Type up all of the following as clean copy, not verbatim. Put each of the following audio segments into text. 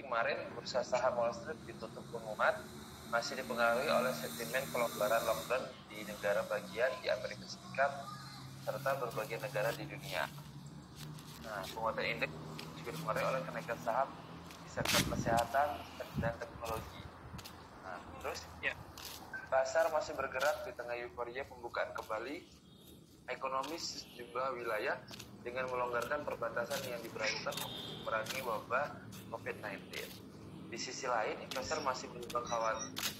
kemarin bursa saham Wall Street ditutup penguat masih dipengaruhi oleh sentimen pelonggaran lockdown di negara bagian di Amerika Serikat serta berbagai negara di dunia. Nah, penguatan indeks juga dipengaruhi oleh kenaikan saham di sektor kesehatan dan teknologi. Nah, terus pasar masih bergerak di tengah euforia pembukaan kembali ekonomi sejumlah wilayah dengan melonggarkan perbatasan yang diberlakukan untuk memerangi wabah COVID-19. Di sisi lain, investor masih menimbang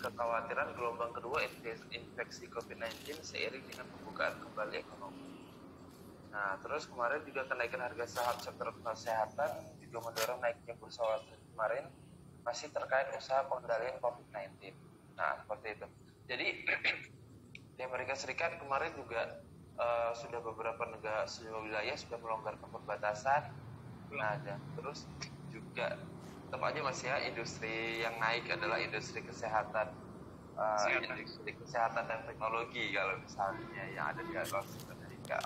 kekhawatiran gelombang kedua infeksi COVID-19 seiring dengan pembukaan kembali ekonomi. Nah, terus kemarin juga kenaikan harga saham sektor kesehatan juga mendorong naiknya bursa Wall Street kemarin masih terkait usaha pengendalian COVID-19. Nah, seperti itu. Jadi di Amerika Serikat kemarin juga sudah beberapa negara, sejumlah wilayah sudah melonggarkan perbatasan. Nah, dan terus juga tetap aja masih ya industri yang naik adalah industri kesehatan, industri kesehatan dan teknologi kalau misalnya yang ada di Amerika.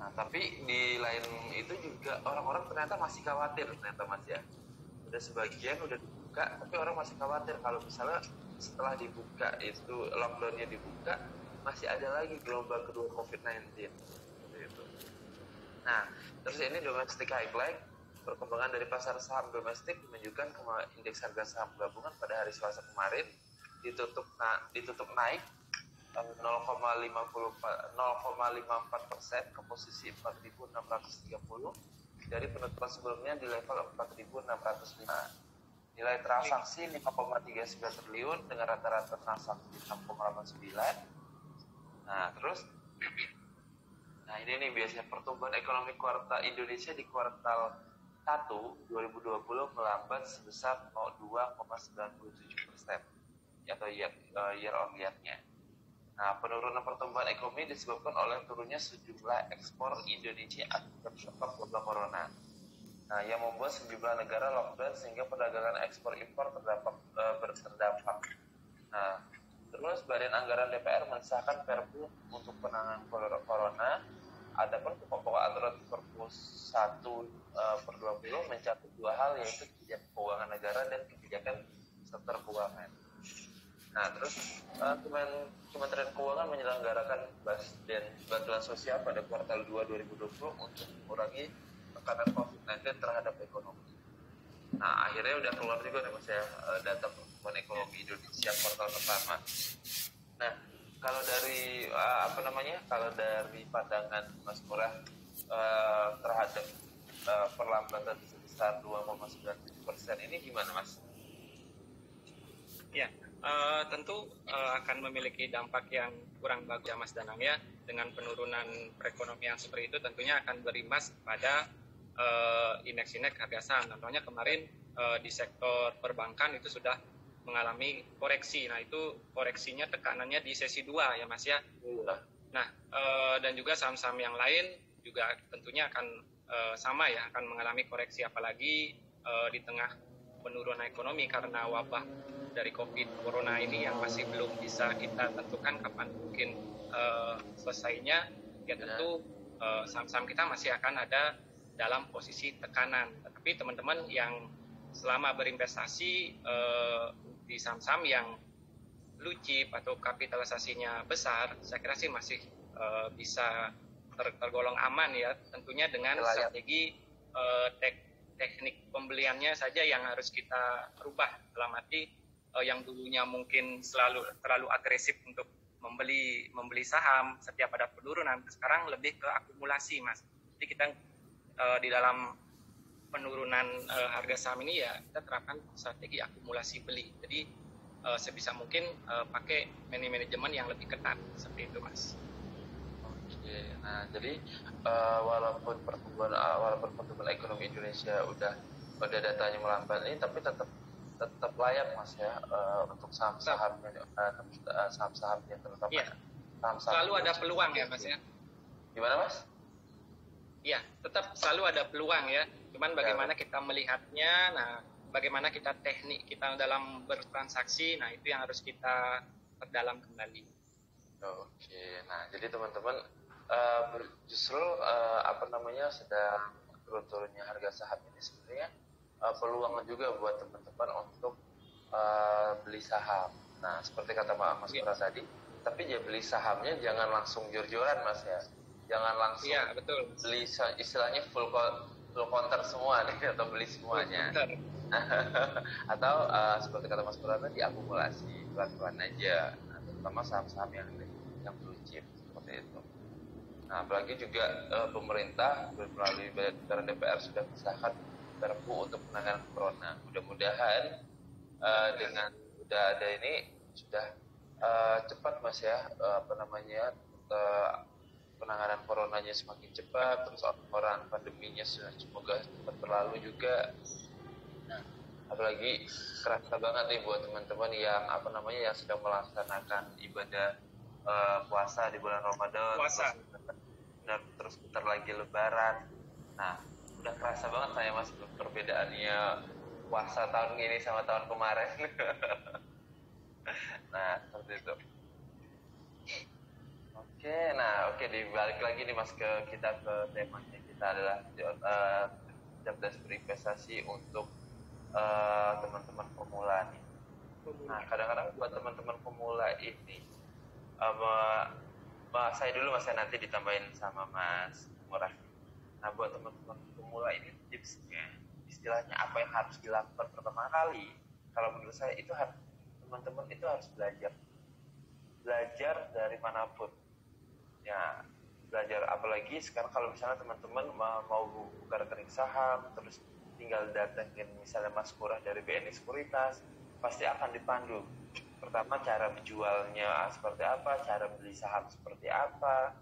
Nah, tapi di lain itu juga orang-orang ternyata masih khawatir ternyata Mas ya. Udah sebagian udah dibuka, tapi orang masih khawatir kalau misalnya setelah dibuka itu lockdownnya dibuka masih ada lagi gelombang kedua COVID-19 gitu. Nah, terus ini domestic highlight perkembangan dari pasar saham domestik menunjukkan indeks harga saham gabungan pada hari Selasa kemarin ditutup naik 0,54% ke posisi 4.630 dari penutupan sebelumnya di level 4.605. Nilai transaksi 5,39 triliun dengan rata-rata transaksi 6,89. Nah, terus ini nih biasanya pertumbuhan ekonomi kuartal Indonesia di kuartal 1 2020 melambat sebesar 2,97% atau year on year-nya. Nah, penurunan pertumbuhan ekonomi disebabkan oleh turunnya sejumlah ekspor Indonesia akibat shock wabah corona. Nah, yang membuat sejumlah negara lockdown sehingga perdagangan ekspor impor terdampak. Nah, terus Badan Anggaran DPR mensahkan Perpu untuk penanganan corona. Adapun pokok aturan Perpu 1/20 mencakup dua hal, yaitu kebijakan keuangan negara dan kebijakan sektor keuangan. Nah, terus Kementerian Keuangan menyelenggarakan bantuan sosial pada kuartal 2 2020 untuk mengurangi tekanan COVID-19 terhadap ekonomi. Nah, akhirnya udah keluar juga nih Mas ya data pertumbuhan ekonomi Indonesia kuartal pertama. Nah, kalau dari kalau dari pandangan Mas Murah terhadap perlambatan sebesar 2,97% ini gimana Mas? Ya, tentu akan memiliki dampak yang kurang bagus ya Mas Danang ya. Dengan penurunan perekonomian seperti itu tentunya akan berimbas pada indeks-indeks harga saham. Contohnya kemarin di sektor perbankan itu sudah mengalami koreksi. Nah, itu koreksinya tekanannya di sesi 2 ya Mas ya. Nah, dan juga saham-saham yang lain juga tentunya akan sama ya, akan mengalami koreksi, apalagi di tengah penurunan ekonomi karena wabah dari COVID Corona ini yang masih belum bisa kita tentukan kapan mungkin selesainya. Ya tentu saham-saham kita masih akan ada dalam posisi tekanan. Tapi teman-teman yang selama berinvestasi di saham-saham yang blue chip atau kapitalisasinya besar, saya kira sih masih bisa tergolong aman ya. Tentunya dengan strategi teknik pembeliannya saja yang harus kita rubah. Dalam arti yang dulunya mungkin terlalu agresif untuk membeli saham setiap ada penurunan, sekarang lebih ke akumulasi Mas. Jadi kita di dalam penurunan harga saham ini ya kita terapkan strategi akumulasi beli. Jadi sebisa mungkin pakai manajemen yang lebih ketat seperti itu Mas. Oke, nah jadi walaupun pertumbuhan ekonomi Indonesia udah datanya melambat ini, tapi tetap layak Mas ya untuk saham-sahamnya terutama ya. Selalu ada peluang ya Mas ya. Gimana Mas? Ya, tetap selalu ada peluang ya. Cuman bagaimana kita melihatnya, nah bagaimana kita teknik kita dalam bertransaksi, nah itu yang harus kita perdalam kembali. Oke, nah jadi teman-teman justru sedang turun-turunnya harga saham ini sebenarnya peluang juga buat teman-teman untuk beli saham. Nah, seperti kata Mas Pras tadi, tapi dia beli sahamnya jangan langsung jor-joran Mas ya. Jangan langsung betul. Beli istilahnya full counter semua nih atau beli semuanya. Atau seperti kata Mas Pras tadi, akumulasi pelan-pelan aja. Nah, terutama saham-saham yang blue chip seperti itu. Nah, apalagi juga pemerintah melalui DPR sudah mengesahkan Perpu untuk penanganan corona. Mudah-mudahan dengan udah ada ini sudah cepat Mas ya, penanganan coronanya semakin cepat, terus orang pandeminya semoga cepat berlalu juga. Nah, apalagi kerasa banget nih buat teman-teman yang yang sedang melaksanakan ibadah puasa di bulan Ramadan, terus bentar lagi Lebaran. Nah, udah kerasa banget saya Mas perbedaannya puasa tahun ini sama tahun kemarin. Nah, seperti itu. Oke, dibalik lagi nih Mas ke temanya kita adalah cerdas berinvestasi untuk teman-teman pemula nih. Nah, kadang-kadang buat teman-teman pemula ini saya dulu Mas, nanti ditambahin sama Mas Murah. Nah, buat teman-teman pemula ini tipsnya, istilahnya apa yang harus dilakukan pertama kali? Kalau menurut saya itu teman-teman itu harus belajar dari manapun. Ya, belajar, apalagi sekarang kalau misalnya teman-teman mau buka rekening saham, terus tinggal datengin misalnya Mas Murah dari BNI Sekuritas, pasti akan dipandu. Pertama, cara menjualnya seperti apa, cara beli saham seperti apa.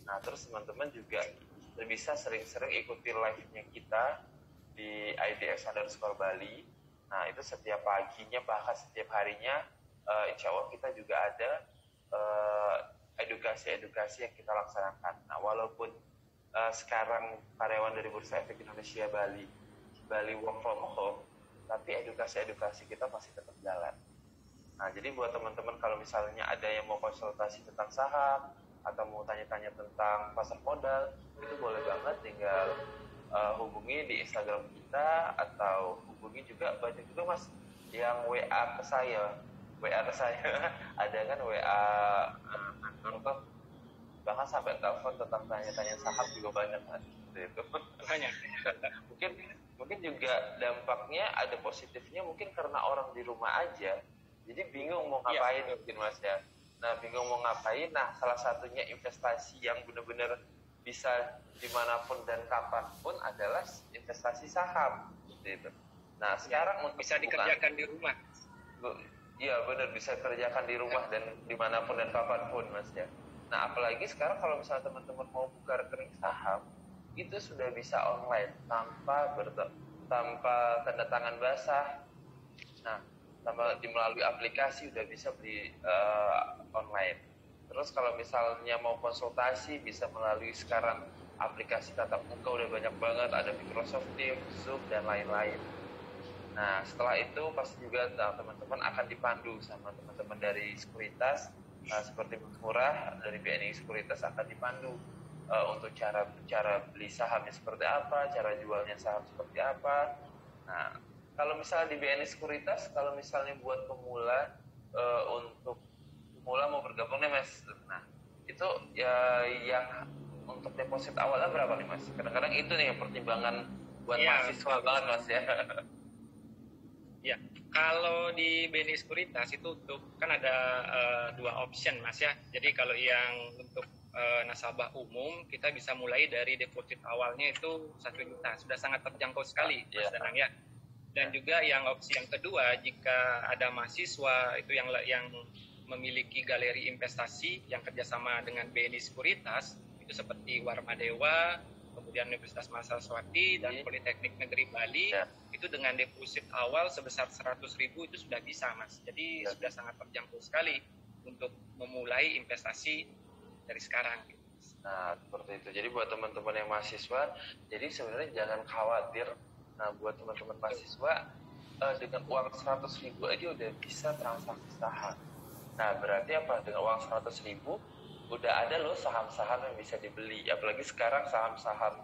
Nah, terus teman-teman juga bisa sering-sering ikuti live-nya kita di IDX_Bali. Nah, itu setiap paginya, bahkan setiap harinya, insya Allah kita juga ada edukasi yang kita laksanakan. Nah, walaupun sekarang karyawan dari Bursa Efek Indonesia Bali work from home, tapi edukasi kita masih tetap jalan. Nah, jadi buat teman-teman kalau misalnya ada yang mau konsultasi tentang saham atau mau tanya-tanya tentang pasar modal, itu boleh banget tinggal hubungi di Instagram kita, atau hubungi juga banyak juga Mas yang WA ke saya ada kan WA kantor, bahkan sampai telepon tentang tanya-tanya saham juga banyak kan, itu banyak. mungkin juga dampaknya ada positifnya, mungkin karena orang di rumah aja jadi bingung mau ngapain mungkin Mas ya. Nah, bingung mau ngapain, nah salah satunya investasi yang benar-benar bisa dimanapun dan kapanpun adalah investasi saham gitu. Nah, sekarang bisa dikerjakan di rumah. Iya benar, bisa kerjakan di rumah dan dimanapun dan kapanpun Mas ya. Nah, apalagi sekarang kalau misalnya teman-teman mau buka rekening saham, itu sudah bisa online tanpa tanda tangan basah. Nah, melalui aplikasi udah bisa beli online. Terus kalau misalnya mau konsultasi bisa melalui sekarang aplikasi tatap muka udah banyak banget, ada Microsoft Teams, Zoom dan lain-lain. Nah, setelah itu pasti juga teman-teman akan dipandu sama teman-teman dari Sekuritas, seperti Murah dari BNI Sekuritas akan dipandu untuk cara beli sahamnya seperti apa, cara jualnya saham seperti apa. Nah, kalau misalnya di BNI Sekuritas, kalau misalnya buat pemula, untuk pemula mau bergabung nih Mas, nah itu ya yang untuk deposit awalnya berapa nih Mas? Kadang-kadang itu nih yang pertimbangan buat mahasiswa banget Mas ya. Ya, kalau di BNI Sekuritas itu kan ada dua option Mas ya. Jadi kalau yang untuk nasabah umum, kita bisa mulai dari deposit awalnya itu 1 juta, sudah sangat terjangkau sekali Mas Danang ya. Dan juga yang opsi yang kedua, jika ada mahasiswa itu yang memiliki galeri investasi yang kerjasama dengan BNI Sekuritas, itu seperti Warmadewa, kemudian Universitas Mahasiswati dan Politeknik Negeri Bali, itu dengan deposit awal sebesar 100.000 itu sudah bisa Mas. Jadi sudah sangat terjangkau sekali untuk memulai investasi dari sekarang. Nah, seperti itu. Jadi buat teman-teman yang mahasiswa, jadi sebenarnya jangan khawatir. Nah, buat teman-teman mahasiswa, dengan uang 100.000 aja udah bisa transaksi saham. Nah, berarti apa? Dengan uang 100.000 udah ada loh saham-saham yang bisa dibeli. Apalagi sekarang saham-saham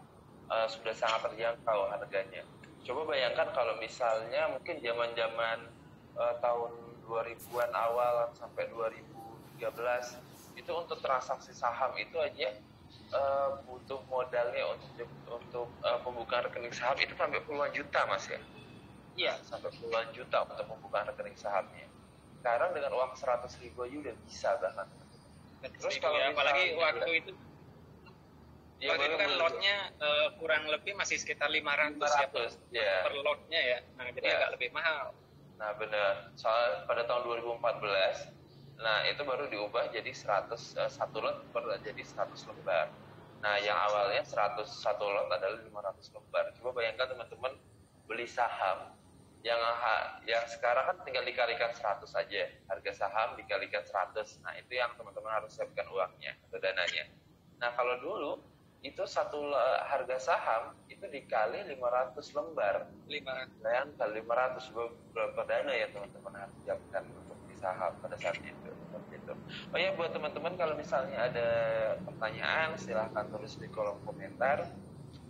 sudah sangat terjangkau harganya. Coba bayangkan kalau misalnya mungkin zaman-zaman tahun 2000-an awal sampai 2013 itu untuk transaksi saham itu aja butuh modalnya untuk pembukaan rekening saham itu sampai puluhan juta Mas ya. Iya, sampai puluhan juta untuk pembukaan rekening sahamnya. Sekarang dengan uang 100.000 aja udah bisa bahkan. Terus kalau ya, apalagi waktu itu ya, waktu itu kan lotnya kurang lebih masih sekitar 500 ya per lotnya ya. Nah, jadi agak lebih mahal. Nah, benar. Soal pada tahun 2014 nah itu baru diubah jadi 100 satu lot jadi 100 lembar. Nah, yang awalnya 101 lot adalah 500 lembar. Coba bayangkan teman-teman beli saham yang sekarang kan tinggal dikalikan 100 aja. Harga saham dikalikan 100. Nah, itu yang teman-teman harus siapkan uangnya atau dananya. Nah, kalau dulu itu satu harga saham itu dikali 500 lembar. 500. Bayangkan 500 berapa dana ya teman-teman harus siapkan untuk di saham pada saat itu. Oh ya, buat teman-teman kalau misalnya ada pertanyaan silahkan tulis di kolom komentar.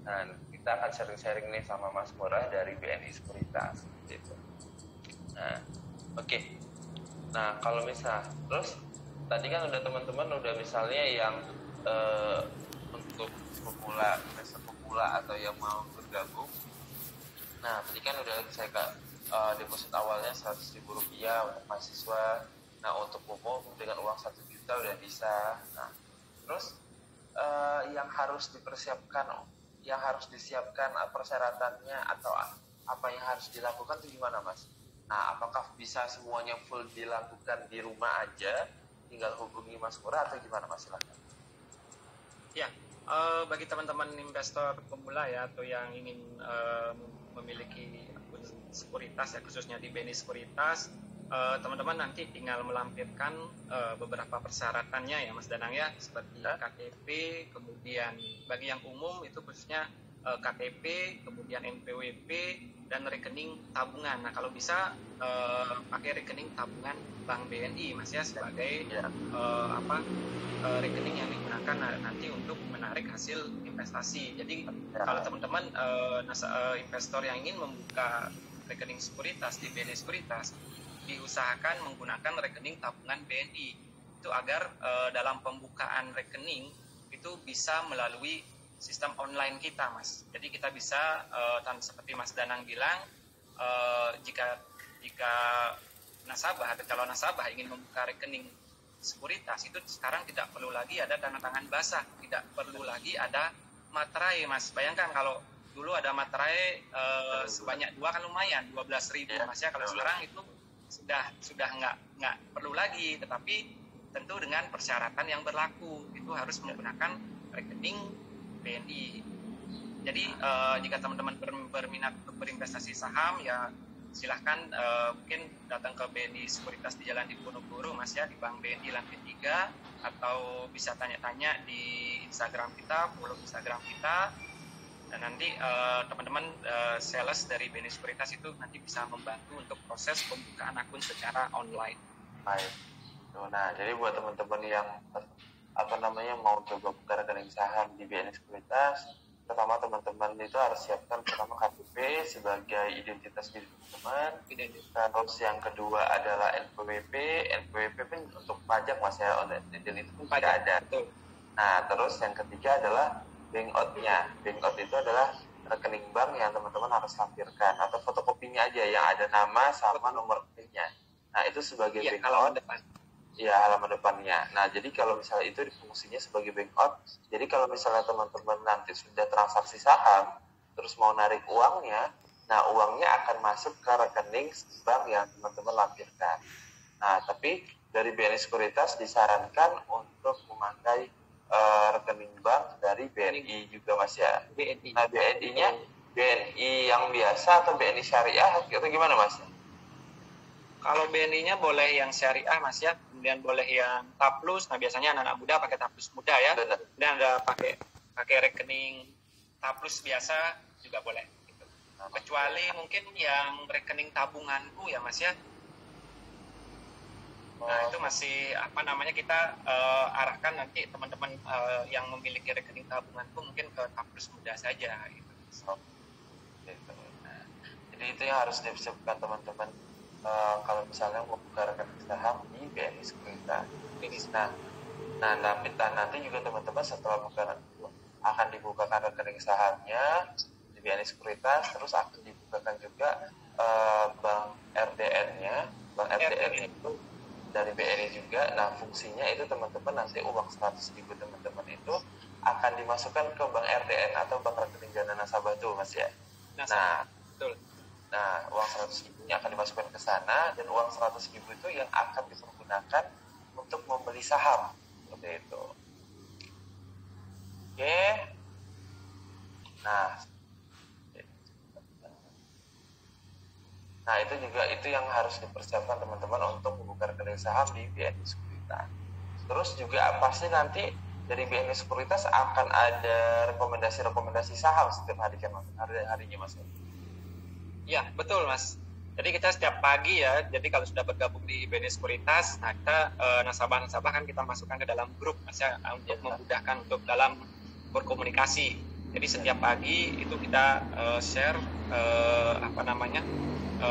Nah, kita akan sharing-sharing nih sama Mas Murah dari BNI Sekuritas gitu. Nah, oke. Nah, kalau misal terus tadi kan udah teman-teman udah misalnya yang untuk pemula, investor pemula atau yang mau bergabung. Nah, tadi kan udah saya deposit awalnya Rp100.000 untuk mahasiswa. Nah, untuk umum dengan uang 1 juta udah bisa. Nah, terus yang harus dipersiapkan, yang harus disiapkan persyaratannya atau apa yang harus dilakukan itu gimana, Mas? Nah, apakah bisa semuanya full dilakukan di rumah aja, tinggal hubungi Mas Murah atau gimana, Mas? Silahkan. Ya, bagi teman-teman investor pemula ya atau yang ingin memiliki akun sekuritas ya khususnya di BNI Sekuritas, teman-teman nanti tinggal melampirkan beberapa persyaratannya ya Mas Danang ya, seperti KTP, kemudian bagi yang umum itu khususnya KTP, kemudian NPWP dan rekening tabungan. Nah, kalau bisa pakai rekening tabungan Bank BNI Mas ya sebagai rekening yang digunakan nanti untuk menarik hasil investasi. Jadi kalau teman-teman investor yang ingin membuka rekening sekuritas di BNI Sekuritas, diusahakan menggunakan rekening tabungan BNI itu agar dalam pembukaan rekening itu bisa melalui sistem online kita, Mas. Jadi kita bisa seperti Mas Danang bilang, jika nasabah atau calon nasabah ingin membuka rekening sekuritas itu sekarang tidak perlu lagi ada tanda tangan basah, tidak perlu lagi ada materai, Mas. Bayangkan kalau dulu ada materai sebanyak 2 kan lumayan 12.000 Mas ya. Kalau sekarang itu sudah nggak perlu lagi, tetapi tentu dengan persyaratan yang berlaku itu harus menggunakan rekening BNI. Jadi jika teman-teman berminat untuk berinvestasi saham ya silahkan mungkin datang ke BNI Sekuritas di Jalan Diponegoro Mas ya, di Bank BNI lantai 3, atau bisa tanya-tanya di Instagram kita, follow Instagram kita. Dan nanti teman-teman sales dari BNI Sekuritas itu nanti bisa membantu untuk proses pembukaan akun secara online. Baik. Nah, jadi buat teman-teman yang mau coba buka rekening saham di BNI Sekuritas, pertama teman-teman itu harus siapkan pertama KTP sebagai identitas diri teman-teman. Terus yang kedua adalah NPWP. NPWP pun untuk pajak Mas ya, dan itu pun tidak ada. Betul. Nah, terus yang ketiga adalah bank out-nya. Bank out itu adalah rekening bank yang teman-teman harus lampirkan atau fotokopinya aja yang ada nama sama nomor rekeningnya. Nah, itu sebagai bank out. Ya, halaman depannya. Nah, jadi kalau misalnya itu fungsinya sebagai bank out, jadi kalau misalnya teman-teman nanti sudah transaksi saham, terus mau narik uangnya, nah uangnya akan masuk ke rekening bank yang teman-teman lampirkan. Nah, tapi dari BNI Sekuritas disarankan untuk memakai rekening bank dari BNI juga Mas ya. BNI. Nah, BNI-nya BNI yang biasa atau BNI syariah atau gimana Mas? Kalau BNI-nya boleh yang syariah Mas ya, kemudian boleh yang taplus. Nah, biasanya anak-anak muda pakai taplus muda ya. Benar. Dan ada pakai rekening taplus biasa juga boleh gitu. Kecuali mungkin yang rekening tabunganku ya Mas ya. Nah, itu masih kita arahkan nanti teman-teman yang memiliki rekening tabunganku mungkin ke taplus muda saja gitu. Jadi itu yang harus dipersiapkan teman-teman kalau misalnya mau buka rekening saham di BNI Sekuritas. Nanti juga teman-teman setelah akan dibukakan rekening sahamnya di BNI Sekuritas, terus akan dibukakan juga bank RDN-nya, bank RDN itu dari BNI juga. Nah, fungsinya itu teman-teman nanti uang 100.000 teman-teman itu akan dimasukkan ke bank RDN atau bank rekening dana nasabah tuh, Mas ya. Betul. Nah, uang 100.000 akan dimasukkan ke sana, dan uang 100.000 itu yang akan dipergunakan untuk membeli saham seperti itu. Oke. Nah, itu yang harus dipersiapkan teman-teman untuk membuka rekening saham di BNI Sekuritas. Terus juga pasti nanti dari BNI Sekuritas akan ada rekomendasi saham setiap harinya, Mas. Ya, betul, Mas. Jadi kita setiap pagi ya, jadi kalau sudah bergabung di BNI Sekuritas, nah kita nasabah-nasabah kan kita masukkan ke dalam grup, Mas ya, untuk memudahkan untuk dalam berkomunikasi. Jadi setiap pagi itu kita share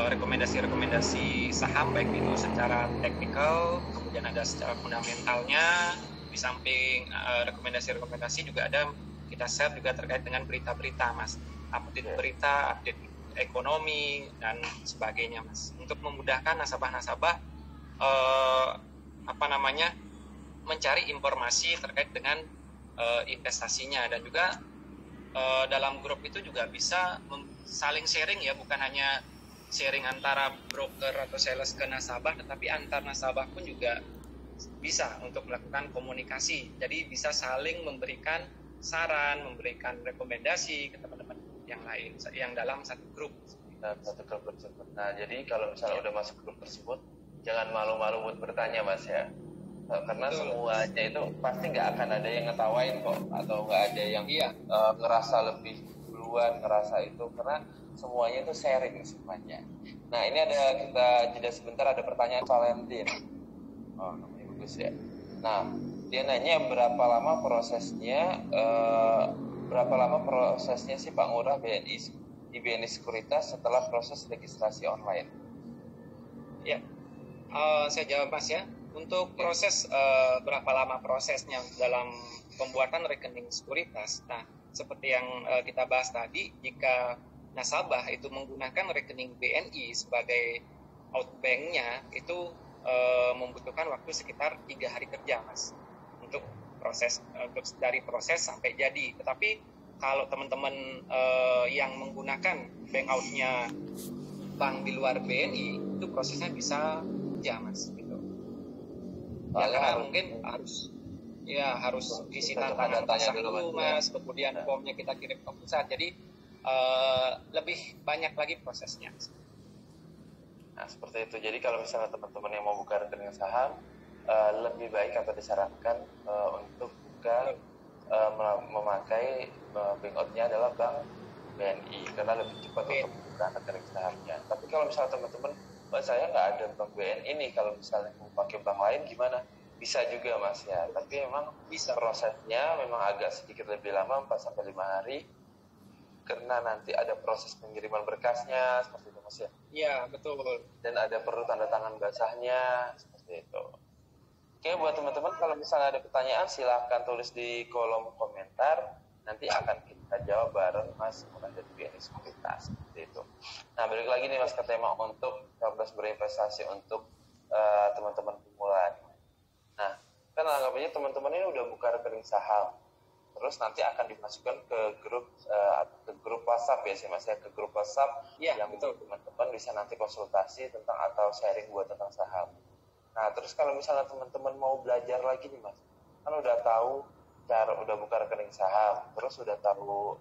rekomendasi saham, baik itu secara teknikal, kemudian ada secara fundamentalnya. Di samping rekomendasi juga ada kita share juga terkait dengan berita-berita, Mas, update berita, update ekonomi dan sebagainya, Mas, untuk memudahkan nasabah-nasabah mencari informasi terkait dengan investasinya. Dan juga dalam grup itu juga bisa saling sharing ya, bukan hanya sharing antara broker atau sales ke nasabah, tetapi antar nasabah pun juga bisa untuk melakukan komunikasi. Jadi bisa saling memberikan saran, memberikan rekomendasi ke teman-teman yang lain yang dalam satu grup tersebut. Nah, jadi kalau misalnya udah masuk grup tersebut, jangan malu-malu buat bertanya, Mas ya. Karena semuanya itu pasti nggak akan ada yang ngetawain kok, atau nggak ada yang ngerasa lebih duluan, ngerasa itu, karena semuanya itu sharing semuanya. Nah, ini kita jeda sebentar, ada pertanyaan Valentine. Oh, namanya bagus ya. Nah, dia nanya berapa lama prosesnya sih Pak Ngurah di BNI Sekuritas setelah proses registrasi online? Ya, saya jawab, Mas ya. Untuk proses berapa lama prosesnya dalam pembuatan rekening sekuritas. Nah, seperti yang kita bahas tadi, jika nasabah itu menggunakan rekening BNI sebagai outbanknya, itu membutuhkan waktu sekitar 3 hari kerja, Mas, untuk dari proses sampai jadi. Tetapi kalau teman-teman yang menggunakan bank outnya bank di luar BNI, itu prosesnya bisa Mas, gitu. Ya, karena mungkin harus isi tantangan pasang dulu, Mas, kemudian formnya kita kirim ke pusat. Jadi lebih banyak lagi prosesnya. Nah, seperti itu. Jadi kalau misalnya teman-teman yang mau buka rekening saham, lebih baik atau disarankan untuk memakai bank out-nya adalah bank BNI, karena lebih cepat untuk buka rekening sahamnya. Tapi kalau misalnya teman-teman, saya nggak ada bank BNI nih, kalau misalnya mau pakai bank lain gimana? Bisa juga, Mas ya. Tapi memang prosesnya memang agak sedikit lebih lama, 4-5 hari. Karena nanti ada proses pengiriman berkasnya, seperti itu, Mas ya. Iya, betul. Dan ada perlu tanda tangan basahnya, seperti itu. Oke, buat teman-teman, kalau misalnya ada pertanyaan, silahkan tulis di kolom komentar. Nanti akan kita jawab bareng Mas Ngurah dari BNI Sekuritas, seperti itu. Nah, balik lagi nih, Mas, ke tema untuk cerdas berinvestasi untuk teman-teman pemula. Nah, kan anggapnya teman-teman ini udah buka rekening saham. Terus nanti akan dimasukkan ke grup WhatsApp ya sih, Mas ya, ke grup WhatsApp yang betul teman-teman bisa nanti konsultasi tentang atau sharing buat tentang saham. Nah, terus kalau misalnya teman-teman mau belajar lagi nih, Mas, kan udah tahu udah buka rekening saham, terus udah tahu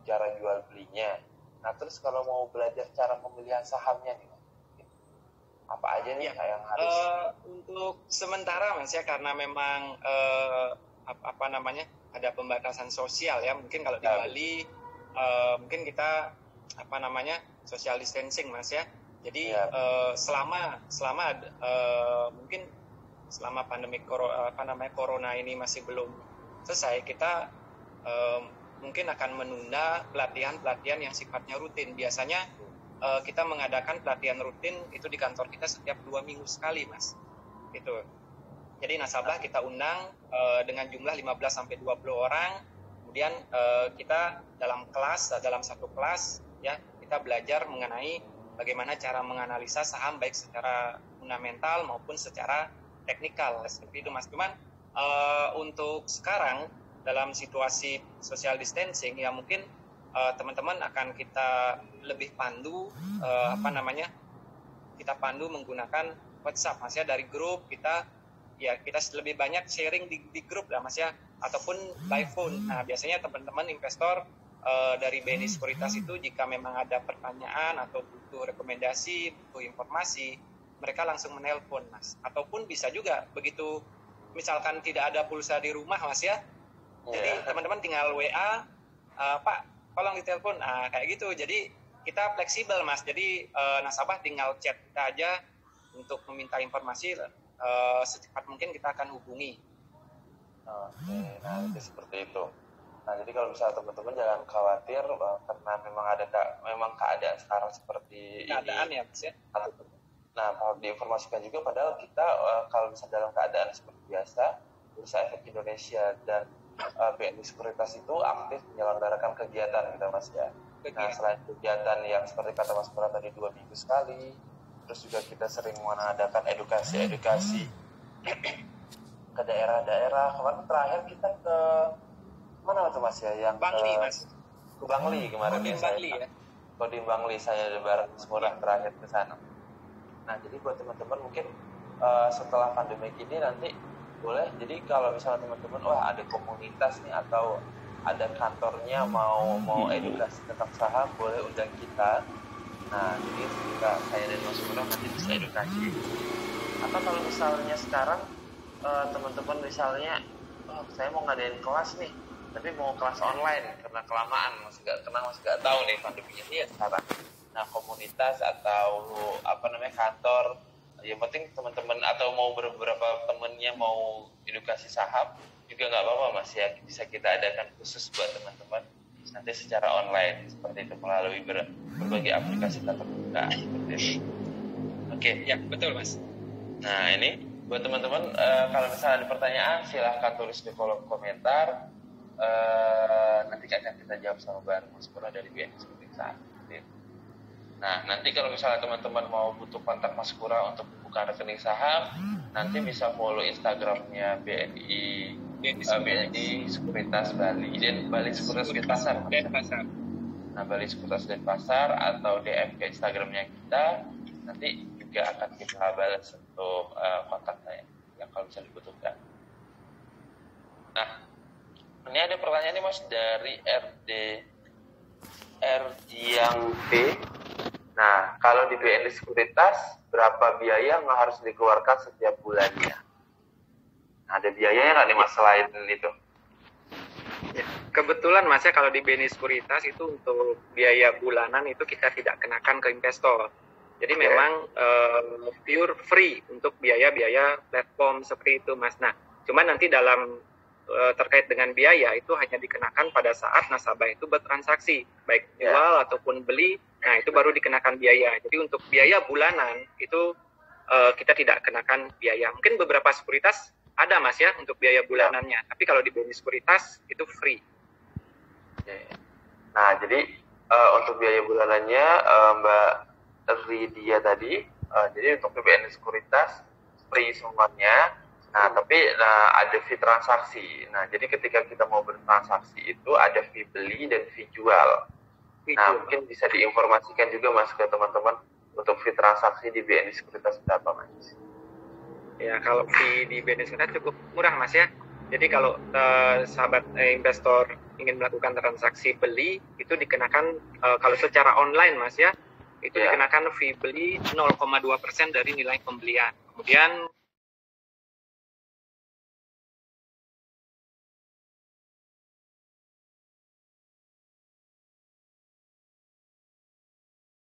cara jual belinya. Nah, terus kalau mau belajar cara pemilihan sahamnya nih, Mas, apa aja nih yang harus? Untuk sementara, Mas ya, karena memang ada pembatasan sosial ya, mungkin kalau di Bali mungkin kita social distancing, Mas ya. Jadi mungkin selama pandemi corona ini masih belum selesai, kita mungkin akan menunda pelatihan yang sifatnya rutin. Biasanya kita mengadakan pelatihan rutin itu di kantor kita setiap 2 minggu sekali, Mas. Gitu. Jadi nasabah kita undang dengan jumlah 15-20 orang, kemudian kita dalam satu kelas ya kita belajar mengenai bagaimana cara menganalisa saham baik secara fundamental maupun secara teknikal seperti itu, Mas. Cuman untuk sekarang dalam situasi social distancing ya mungkin teman-teman akan kita lebih pandu kita pandu menggunakan WhatsApp, Mas ya, dari grup kita lebih banyak sharing di grup lah, Mas ya, ataupun by phone. Nah biasanya teman-teman investor dari BNI Sekuritas itu jika memang ada pertanyaan atau butuh rekomendasi, butuh informasi, mereka langsung menelpon, Mas. Ataupun bisa juga begitu misalkan tidak ada pulsa di rumah, Mas ya, jadi teman-teman tinggal WA, Pak tolong ditelepon, kayak gitu. Jadi kita fleksibel, Mas. Jadi nasabah tinggal chat kita aja untuk meminta informasi, secepat mungkin kita akan hubungi. Oke, nah itu seperti itu. Nah jadi kalau misalnya teman-teman jangan khawatir karena memang keadaan sekarang seperti keadaan ini. Ya, Mas ya. Nah harus diinformasikan juga padahal kita kalau misalnya dalam keadaan seperti biasa, Bursa Efek Indonesia dan BNI Sekuritas itu aktif menyelenggarakan kegiatan gitu, Mas ya. Nah selain kegiatan yang seperti kata Mas Pura tadi 2 minggu sekali, terus juga kita sering mengadakan edukasi ke daerah-daerah. Kemarin terakhir kita ke mana tuh, Mas ya? Yang Bangli, Mas. Ke Bangli kemarin. Bangli ya. Kodim Bangli saya bareng Mas Pura terakhir ke sana. Nah jadi buat teman-teman mungkin setelah pandemi ini nanti boleh, jadi kalau misalnya teman-teman ada komunitas nih atau ada kantornya mau edukasi tentang saham, boleh undang kita. Nah jadi saya dan Mas Pura nanti bisa edukasi. Atau kalau misalnya sekarang teman-teman misalnya saya mau ngadain kelas nih tapi mau kelas online karena kelamaan masih nggak tahu nih pandeminya ini ya sekarang. Nah komunitas atau kantor, yang penting teman-teman atau mau beberapa temennya mau edukasi saham juga nggak apa-apa, Mas ya, bisa kita adakan khusus buat teman-teman nanti secara online seperti itu melalui berbagai aplikasi tatap muka seperti itu. Oke. Ya betul, Mas. Nah ini buat teman-teman kalau misalnya ada pertanyaan silahkan tulis di kolom komentar, nanti akan kita jawab sama bareng Mas Pura dari BNI Sekuritas. Nah, nanti kalau misalnya teman-teman mau butuh kontak Mas Pura untuk buka rekening saham, nanti bisa follow Instagramnya BNI Sekuritas Bali dan Bali Sekuritas Denpasar. Nah, Bali Sekuritas Denpasar atau DM ke Instagramnya kita, nanti juga akan kita balas untuk kontak saya yang kalau bisa dibutuhkan. Nah, ini ada pertanyaan nih, Mas, dari yang B. Nah, kalau di BNI Sekuritas, berapa biaya yang harus dikeluarkan setiap bulannya? Nah, ada biayanya nggak nih, Mas, selain itu? Ya, kebetulan, Mas, ya, kalau di BNI Sekuritas itu untuk biaya bulanan itu kita tidak kenakan ke investor. Jadi memang pure free untuk biaya-biaya platform seperti itu, Mas. Nah, cuman nanti dalam terkait dengan biaya itu hanya dikenakan pada saat nasabah itu bertransaksi, baik jual ataupun beli. Nah, itu baru dikenakan biaya. Jadi untuk biaya bulanan itu kita tidak kenakan biaya. Mungkin beberapa sekuritas ada, Mas ya, untuk biaya bulanannya. Tapi kalau di BNI Sekuritas itu free. Nah, jadi untuk biaya bulanannya Mbak Ridia tadi, jadi untuk BNI Sekuritas free semuanya. Nah, tapi ada fee transaksi. Nah, jadi ketika kita mau bertransaksi itu ada fee beli dan fee jual. Nah, mungkin bisa diinformasikan juga, Mas, ke teman-teman untuk fee transaksi di BNI Sekuritas berapa, Mas? Ya, kalau fee di BNI Sekuritas cukup murah, Mas ya. Jadi kalau sahabat investor ingin melakukan transaksi beli, itu dikenakan kalau secara online, Mas ya, itu dikenakan fee beli 0,2% dari nilai pembelian. Kemudian